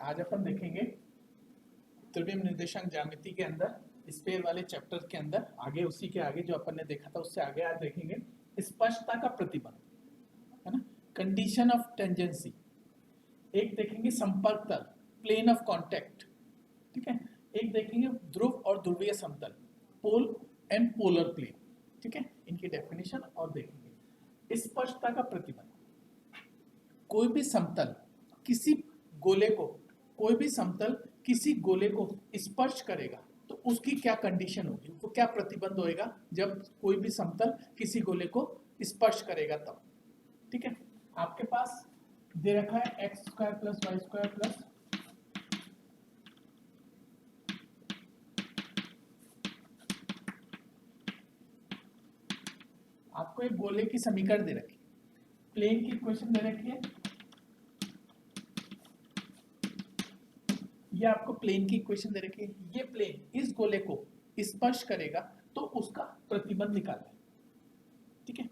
आज अपन देखेंगे त्रिविम निर्देशांक ज्यामिति के अंदर स्पेयर वाले चैप्टर के अंदर आगे, उसी के आगे जो अपन ने देखा था उससे आगे आज देखेंगे स्पष्टता का प्रतिबंध, है ना, कंडीशन ऑफ टेंजेंसी। एक देखेंगे संपर्क तल, प्लेन ऑफ कॉन्टैक्ट, ठीक है। एक देखेंगे ध्रुव और ध्रुवीय समतल, पोल एंड पोलर प्लेन, ठीक है, इनकी डेफिनेशन और देखेंगे स्पष्टता का प्रतिबंध। कोई भी समतल किसी गोले को कोई भी समतल किसी गोले को स्पर्श करेगा तो उसकी क्या कंडीशन होगी, वो क्या प्रतिबंध होएगा जब कोई भी समतल किसी गोले को स्पर्श करेगा तब, ठीक है। आपके पास दे रखा है X square plus Y square plus आपको एक गोले की समीकरण दे रखी है, प्लेन की इक्वेशन दे रखी है, ये आपको प्लेन की इक्वेशन दे रखी है। ये प्लेन इस गोले को स्पर्श करेगा तो उसका प्रतिबंध निकालना है, ठीक है।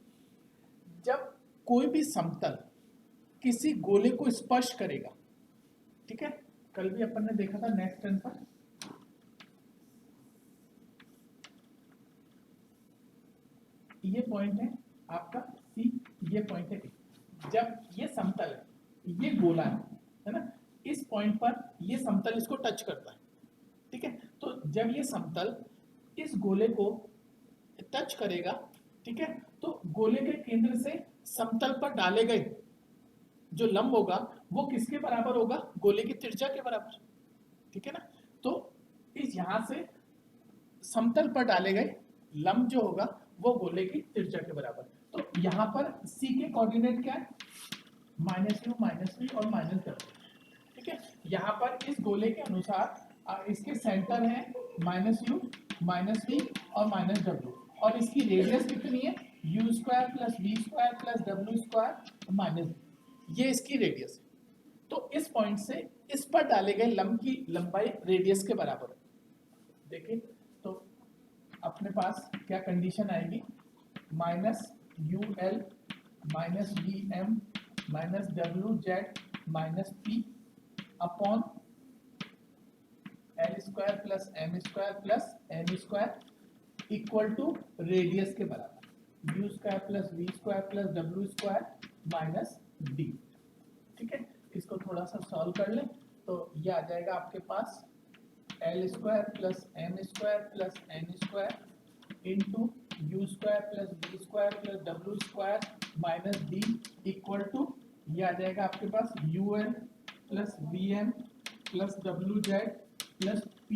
जब कोई भी समतल किसी गोले को स्पर्श करेगा, ठीक है, कल भी अपन ने देखा था नेक्स्ट टर्न पर, ये पॉइंट है आपका सी, ये पॉइंट है ए। जब ये समतल है, ये गोला है ना, इस पॉइंट पर ये समतल इसको टच करता है, ठीक है। तो जब ये समतल इस गोले को टच करेगा, ठीक है, तो गोले के केंद्र से समतल पर डाले गए जो लंब होगा वो किसके बराबर होगा, गोले की त्रिज्या के बराबर, ठीक है ना। तो इस यहां से समतल पर डाले गए लंब जो होगा वो गोले की त्रिज्या के बराबर। तो यहाँ पर सी के कोऑर्डिनेट क्या है, -u, -v और -w, ठीक है। यहाँ पर इस गोले के अनुसार इसके सेंटर है -u, -v और -w, और इसकी रेडियस कितनी है, u square plus v square plus w square minus, ये इसकी रेडियस है। तो इस पॉइंट से इस पर डाले गए लंब की लंबाई रेडियस के बराबर है। देखिए तो अपने पास क्या कंडीशन आएगी, -ul -vm -wz -p upon l square plus m square plus n square equal to radius के बराबर, u square plus v square plus w square minus d, ठीक है। इसको थोड़ा सा सॉल्व कर लें तो ये आ जाएगा आपके पास l square plus m square plus n square into u square plus v square plus w square minus d equal to, ये आ जाएगा आपके पास un plus vm plus wz plus p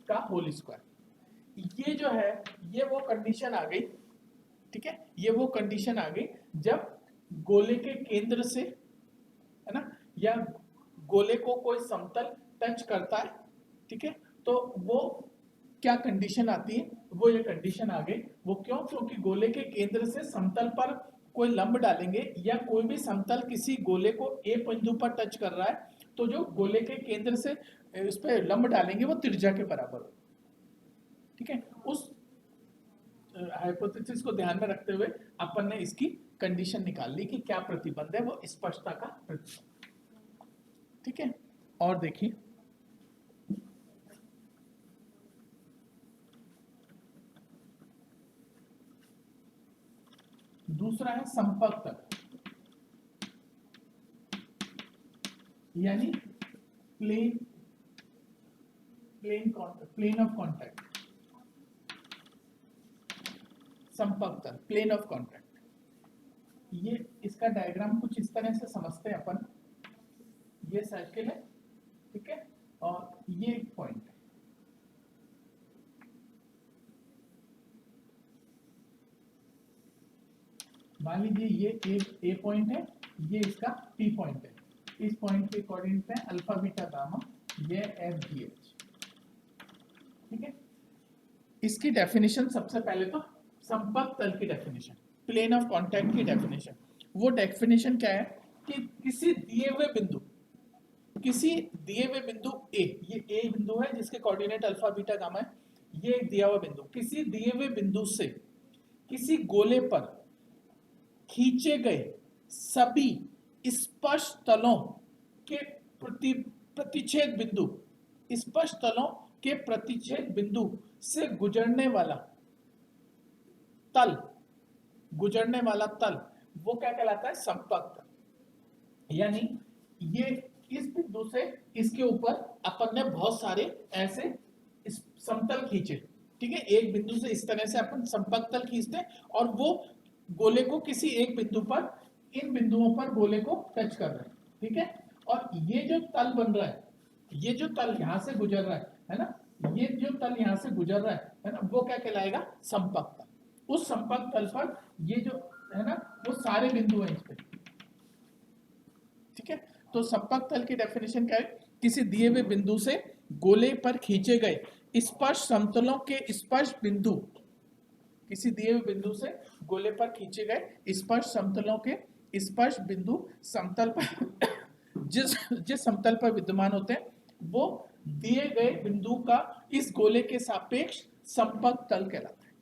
का होल स्क्वायर। ये जो है ये वो कंडीशन आ गई, ठीक है, ये वो कंडीशन आ गई जब गोले के केंद्र से, है ना, या गोले को कोई समतल टच करता है, ठीक है, तो वो क्या कंडीशन आती है, वो ये कंडीशन आ गई। वो क्यों, क्योंकि गोले के केंद्र से समतल पर कोई लंब डालेंगे या कोई भी समतल किसी गोले को ए बिंदु पर टच कर रहा है तो जो गोले के केंद्र से उस पर लंब डालेंगे वो त्रिज्या के बराबर हो, ठीक है। उस हाइपोथेसिस को ध्यान में रखते हुए अपन ने इसकी कंडीशन निकाल ली कि क्या प्रतिबंध है, वो स्पष्टता का प्रतिबंध, ठीक है। और देखिए दूसरा है संपर्क तल, यानी प्लेन ऑफ कॉन्टैक्ट, संपर्क तल, प्लेन ऑफ कॉन्टैक्ट। ये इसका डायग्राम कुछ इस तरह से समझते हैं अपन, ये सर्किल है, ठीक है, और ये एक पॉइंट है, मान लीजिए ये ए पॉइंट है, ये इसका पी पॉइंट है, इस पॉइंट के कोऑर्डिनेट है अल्फा बीटा गामा, ये एफ जी एच, ठीक है। इसकी डेफिनेशन सबसे पहले तो संपर्क तल की डेफिनेशन, प्लेन ऑफ कॉन्टैक्ट की डेफिनेशन, वो डेफिनेशन क्या है कि किसी दिए हुए बिंदु ए, ये ए बिंदु है जिसके कोऑर्डिनेट अल्फा बीटा गामा है, ये एक दिया हुआ बिंदु, किसी दिए हुए बिंदु से किसी गोले पर खींचे गए सभी स्पर्श तलों के प्रतिच्छेद बिंदु, स्पर्श तलों के प्रतिच्छेद बिंदु से गुजरने वाला तल, गुजरने वाला तल वो क्या कहलाता है? संपर्क तल। यानी ये इस बिंदु से इसके ऊपर अपन ने बहुत सारे ऐसे समतल खींचे, ठीक है, एक बिंदु से इस तरह से अपन संपर्क तल खींचते हैं और वो गोले को किसी एक बिंदु पर, इन बिंदुओं पर गोले को टच कर रहे हैं, ठीक है। और ये जो तल बन रहा है, ये जो तल यहाँ से गुजर रहा है ना, ये जो तल यहाँ से गुजर रहा है ना, वो क्या कहलाएगा? संपर्क तल। उस संपर्क तल पर ये जो है ना, वो सारे बिंदु हैं इस पे, ठीक है। तो संपर्क तल की डेफिनेशन क्या है? किसी दिए हुए बिंदु से गोले पर खींचे गए स्पर्श समतलों के स्पर्श बिंदु, किसी दिए हुए बिंदु से गोले पर खींचे गए स्पर्श समतलों के स्पर्श बिंदु समतल पर जिस समतल पर विद्यमान होते हैं वो दिए गए बिंदु का इस गोले के सापेक्ष संपर्क तल कहलाता है।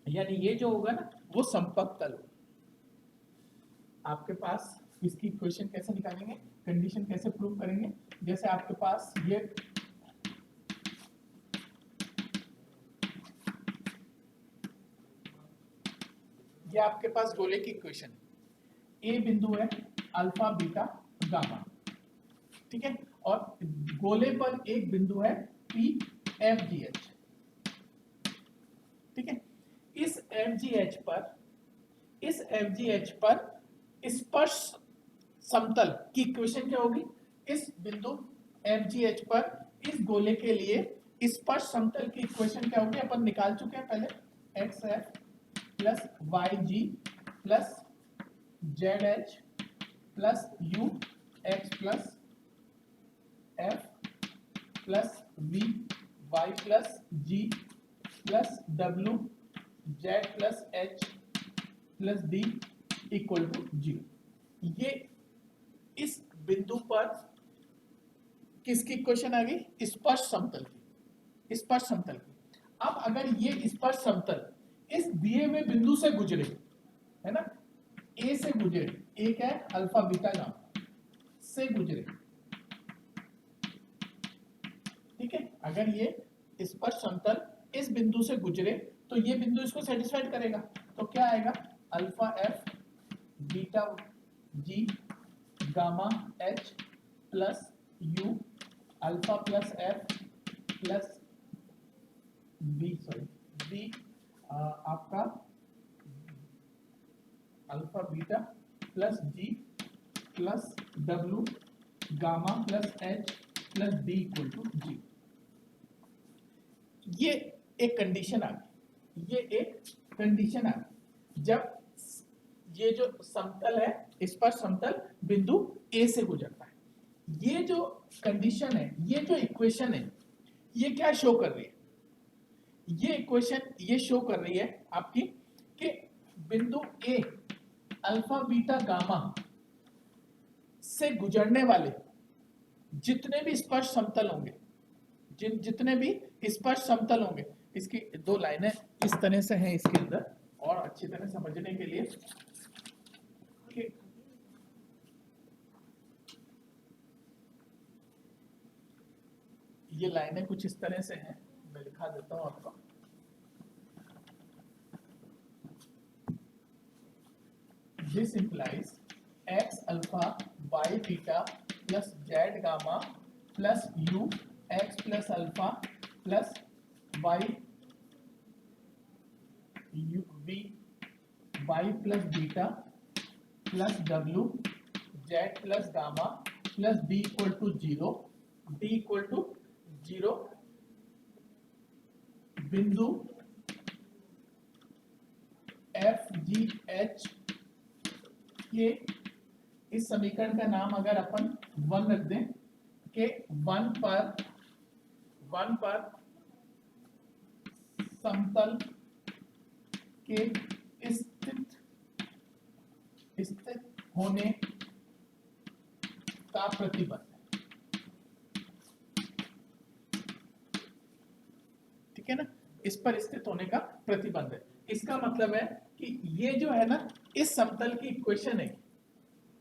यानी ये जो होगा ना, वो संपर्क तल होगा। आपके पास इसकी इक्वेशन कैसे निकालेंगे, कंडीशन कैसे प्रूव करेंगे? जैसे आपके पास ये आपके पास गोले की इक्वेशन, ए बिंदु है, अल्फा बीटा गामा, ठीक है, और गोले पर एक बिंदु है पी एफ जी एच, ठीक है। इस एफ जी एच पर स्पर्श समतल की इक्वेशन क्या होगी? इस बिंदु एफ जी एच पर इस गोले के लिए स्पर्श समतल की इक्वेशन क्या होगी? अपन निकाल चुके हैं पहले, X F plus Y G plus Z H plus U X plus F plus V Y plus G plus W Z plus H plus D equal to 0। ये इस बिंदु पर किसकी इक्वेशन आ गई? स्पर्श समतल की, स्पर्श समतल की। अब अगर ये स्पर्श समतल इस दिए हुए बिंदु से गुजरे, है ना, ए से गुजरे, ए क्या है? अल्फा बीटा गामा से गुजरे, ठीक है। अगर ये स्पर्श समतल इस बिंदु से गुजरे तो ये बिंदु इसको सेटिस्फाइड करेगा। तो क्या आएगा? Alpha F beta G gamma H plus U alpha plus F plus B आपका alpha beta plus G plus W gamma plus H plus D equal to 0। ये एक कंडीशन आ गई, ये एक कंडीशन आ गई जब ये जो समतल है, स्पर्श समतल बिंदु ए से गुजरता है। ये जो कंडीशन है, ये जो इक्वेशन है, ये क्या शो कर रही है? ये इक्वेशन ये शो कर रही है आपकी कि बिंदु ए अल्फा बीटा गामा से गुजरने वाले जितने भी स्पर्श समतल होंगे, जितने भी स्पर्श समतल होंगे, इसकी दो लाइनें इस तरह से हैं इसके अंदर, और अच्छी तरह समझने के लिए कि ये लाइनें कुछ इस तरह से हैं, मैं लिखा देता हूं आपको। This implies x alpha y beta plus z gamma plus u x plus alpha plus y u v y plus beta plus w z plus gamma plus d equal to 0, d equal to 0 बिंदु F G H के इस समीकरण का नाम अगर अपन 1 रख दें कि 1 पर समतल के स्थित होने का प्रतिबंध, ठीक है ना, इस पर स्थित होने का प्रतिबंध है। इसका मतलब है कि ये जो है ना, इस समतल की इक्वेशन है,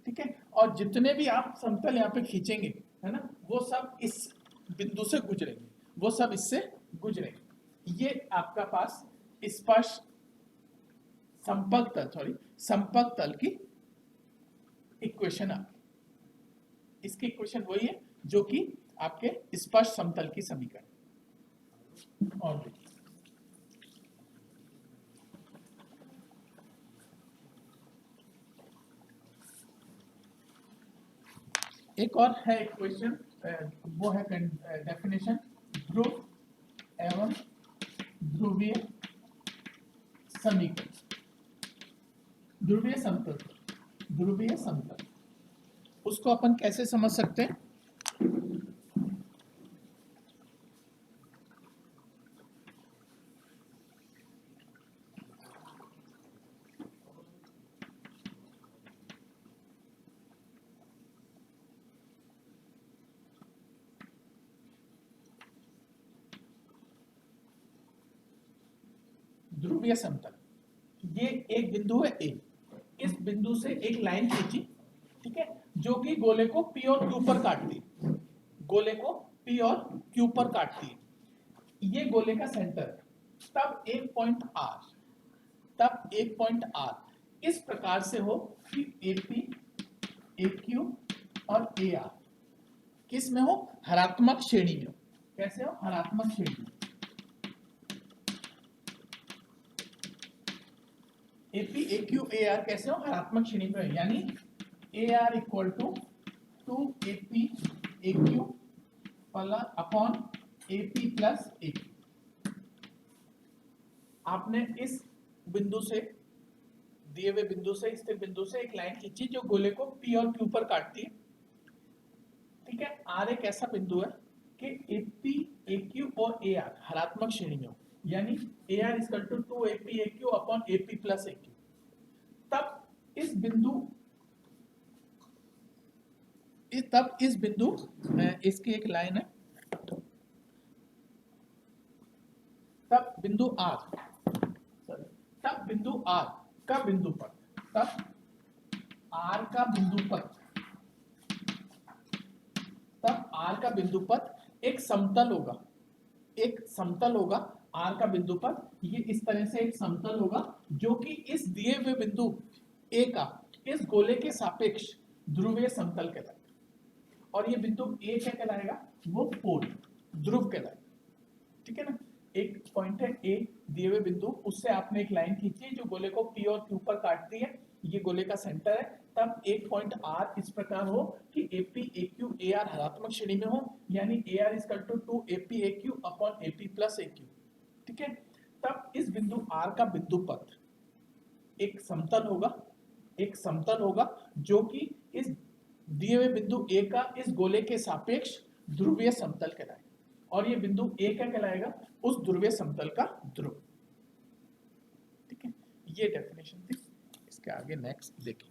ठीक है, और जितने भी आप समतल यहाँ पे खींचेंगे है ना, वो सब इस बिंदु से गुजरेंगे, वो सब इससे गुजरेंगे। ये आपका पास स्पर्श संपर्क तल, सॉरी संपर्क तल की इक्वेशन आ गई। इसकी इक्वेशन वही है जो कि आपके स्पर्श समतल की समीकरण। और देखिए एक और है इक्वेशन, वो है डेफिनेशन, ध्रुव एवं ध्रुवीय समीकरण, ध्रुवीय समतल, ध्रुवीय समतल, उसको अपन कैसे समझ सकते हैं? ध्रुवीय समतल, ये एक बिंदु है ए, इस बिंदु से एक लाइन खींची, ठीक है, जो कि गोले को पी और क्यू पर काटती है, गोले को पी और क्यू पर काटती है, ये गोले का सेंटर है। तब एक पॉइंट आर, तब एक पॉइंट आर इस प्रकार से हो कि एपी, एक्यू और ए आर किस में हो? हरात्मक श्रेणी में हो। कैसे हो? हरात्मक श्रेणी में। एपी, एक्यू, ए आर कैसे हो? हरात्मक श्रेणी में हो, यानी A R equal to 2AP AQ upon AP plus AQ. आपने इस बिंदु से, दिए हुए बिंदु से, स्थिर बिंदु से एक लाइन खींची जो गोले को पी और क्यू पर काटती है, ठीक है। आर एक ऐसा बिंदु है कि एपी, एक्यू और ए आर हरात्मक श्रेणी में हो, यानी A R equal to 2AP AQ upon AP plus AQ. तब इस बिंदु, तब इस बिंदु, इसकी एक लाइन है, तब बिंदु आर, तब बिंदु आर का बिंदु पर, तब आर का बिंदु पर, तब आर का बिंदु पर एक समतल होगा, एक समतल होगा आर का बिंदु पर, ये इस तरह से एक समतल होगा जो कि इस दिए हुए बिंदु ए का इस गोले के सापेक्ष ध्रुवीय समतल कहलाएगा। और ये बिंदु ए क्या कहलाएगा? वो पोल, ध्रुव कहलाएगा, ठीक है ना। एक पॉइंट है ए, दिए हुए बिंदु, उससे आपने एक लाइन खींची है जो गोले को पी और क्यू पर काटती है, ये गोले का सेंटर है। तब एक पॉइंट आर इस प्रकार हो कि एपी, एक्यू, ए आर हरात्मक श्रेणी में हो, यानी A R equal to 2AP AQ upon AP plus AQ, ठीक है। तब इस बिंदु आर का बिंदु पथ एक समतल होगा, एक समतल होगा जो कि इस दिए हुए बिंदु ए का इस गोले के सापेक्ष ध्रुवीय समतल कहलाएगा। और ये बिंदु ए क्या कहलाएगा? उस ध्रुवीय समतल का ध्रुव, ठीक है। ये डेफिनेशन थी, इसके आगे नेक्स्ट देखिए।